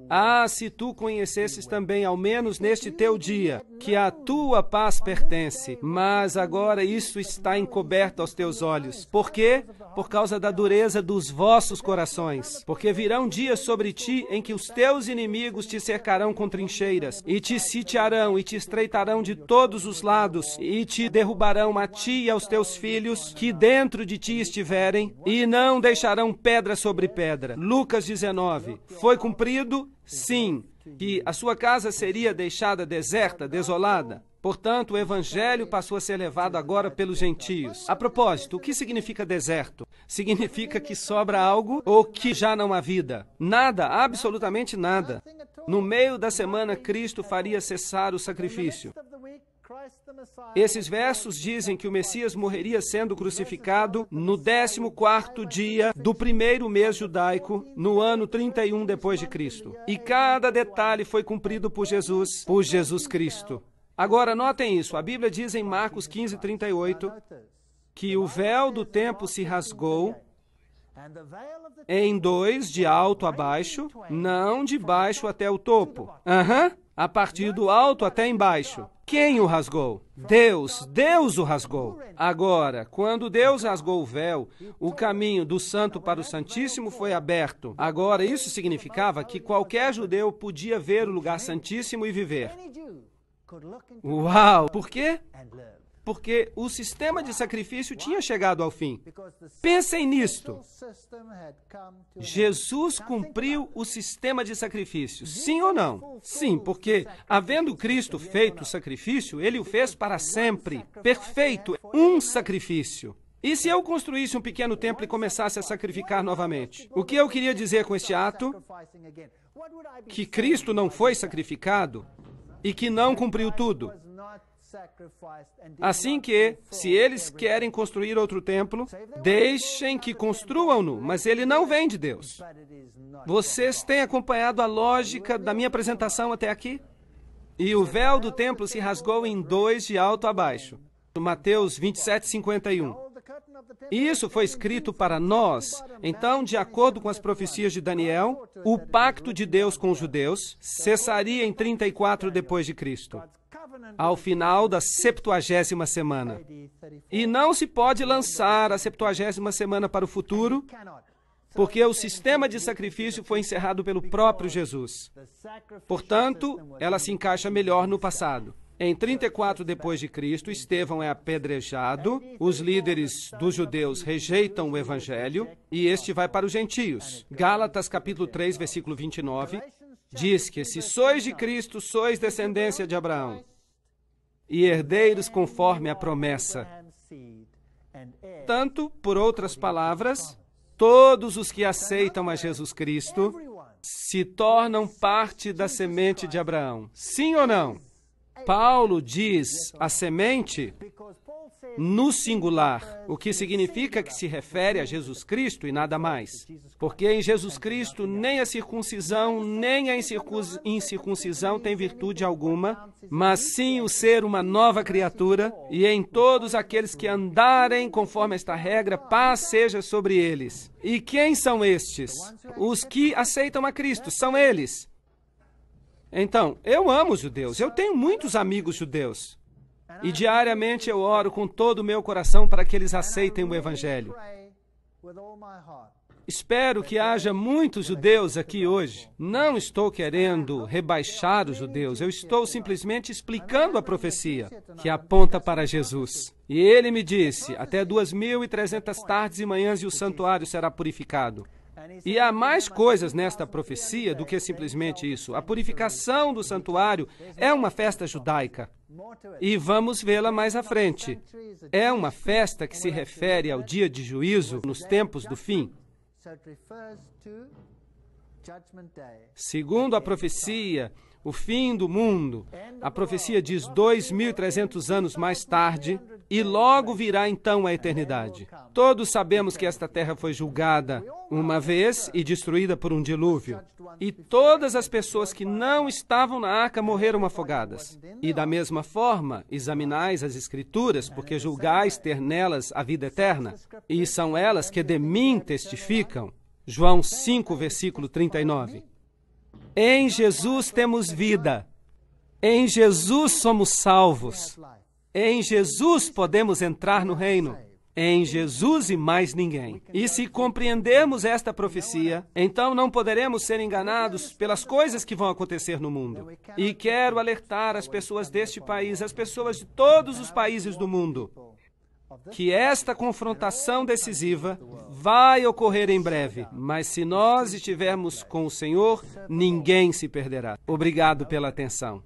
Ah, se tu conhecesses também, ao menos neste teu dia, que a tua paz pertence, mas agora isso está encoberto aos teus olhos. Por quê? Por causa da dureza dos vossos corações. Porque virão dias sobre ti em que os teus inimigos te cercarão com trincheiras, e te sitiarão, e te estreitarão de todos os lados, e te derrubarão a ti e aos teus filhos, que dentro de ti estiverem, e não deixarão pedra sobre pedra. Lucas 19. Foi cumprido? Sim, que a sua casa seria deixada deserta, desolada. Portanto, o evangelho passou a ser levado agora pelos gentios. A propósito, o que significa deserto? Significa que sobra algo ou que já não há vida? Nada, absolutamente nada. No meio da semana, Cristo faria cessar o sacrifício. Esses versos dizem que o Messias morreria sendo crucificado no 14º dia do primeiro mês judaico, no ano 31 depois de Cristo. E cada detalhe foi cumprido por Jesus Cristo. Agora, notem isso. A Bíblia diz em Marcos 15:38 que o véu do templo se rasgou em dois, de alto a baixo, não de baixo até o topo. A partir do alto até embaixo. Quem o rasgou? Deus o rasgou. Agora, quando Deus rasgou o véu, o caminho do santo para o santíssimo foi aberto. Agora, isso significava que qualquer judeu podia ver o lugar santíssimo e viver. Uau! Por quê? Porque o sistema de sacrifício tinha chegado ao fim. Pensem nisto. Jesus cumpriu o sistema de sacrifício, sim ou não? Sim, porque, havendo Cristo feito o sacrifício, Ele o fez para sempre. Perfeito, um sacrifício. E se eu construísse um pequeno templo e começasse a sacrificar novamente? O que eu queria dizer com este ato? Que Cristo não foi sacrificado e que não cumpriu tudo. Assim que, se eles querem construir outro templo, deixem que construam-no, mas ele não vem de Deus. Vocês têm acompanhado a lógica da minha apresentação até aqui? E o véu do templo se rasgou em dois, de alto a baixo. Mateus 27:51. Isso foi escrito para nós. Então, de acordo com as profecias de Daniel, o pacto de Deus com os judeus cessaria em 34 depois de Cristo, ao final da 70ª semana. E não se pode lançar a 70ª semana para o futuro, porque o sistema de sacrifício foi encerrado pelo próprio Jesus. Portanto, ela se encaixa melhor no passado. Em 34 depois de Cristo, Estevão é apedrejado, os líderes dos judeus rejeitam o evangelho e este vai para os gentios. Gálatas capítulo 3, versículo 29, diz que se sois de Cristo, sois descendência de Abraão e herdeiros conforme a promessa. Tanto, por outras palavras, todos os que aceitam a Jesus Cristo se tornam parte da semente de Abraão. Sim ou não? Paulo diz a semente no singular, o que significa que se refere a Jesus Cristo e nada mais. Porque em Jesus Cristo nem a circuncisão nem a incircuncisão tem virtude alguma, mas sim o ser uma nova criatura, e em todos aqueles que andarem conforme esta regra, paz seja sobre eles. E quem são estes? Os que aceitam a Cristo, são eles. Então, eu amo os judeus, eu tenho muitos amigos judeus. E diariamente eu oro com todo o meu coração para que eles aceitem o Evangelho. Espero que haja muitos judeus aqui hoje. Não estou querendo rebaixar os judeus, eu estou simplesmente explicando a profecia que aponta para Jesus. E ele me disse, até 2.300 tardes e manhãs e o santuário será purificado. E há mais coisas nesta profecia do que simplesmente isso. A purificação do santuário é uma festa judaica. E vamos vê-la mais à frente. É uma festa que se refere ao dia de juízo nos tempos do fim. Segundo a profecia, o fim do mundo, a profecia diz 2.300 anos mais tarde, e logo virá então a eternidade. Todos sabemos que esta terra foi julgada uma vez e destruída por um dilúvio. E todas as pessoas que não estavam na arca morreram afogadas. E da mesma forma, examinais as Escrituras, porque julgais ter nelas a vida eterna, e são elas que de mim testificam. João 5, versículo 39. Em Jesus temos vida. Em Jesus somos salvos. Em Jesus podemos entrar no reino. Em Jesus e mais ninguém. E se compreendermos esta profecia, então não poderemos ser enganados pelas coisas que vão acontecer no mundo. E quero alertar as pessoas deste país, as pessoas de todos os países do mundo, que esta confrontação decisiva vai ocorrer em breve. Mas se nós estivermos com o Senhor, ninguém se perderá. Obrigado pela atenção.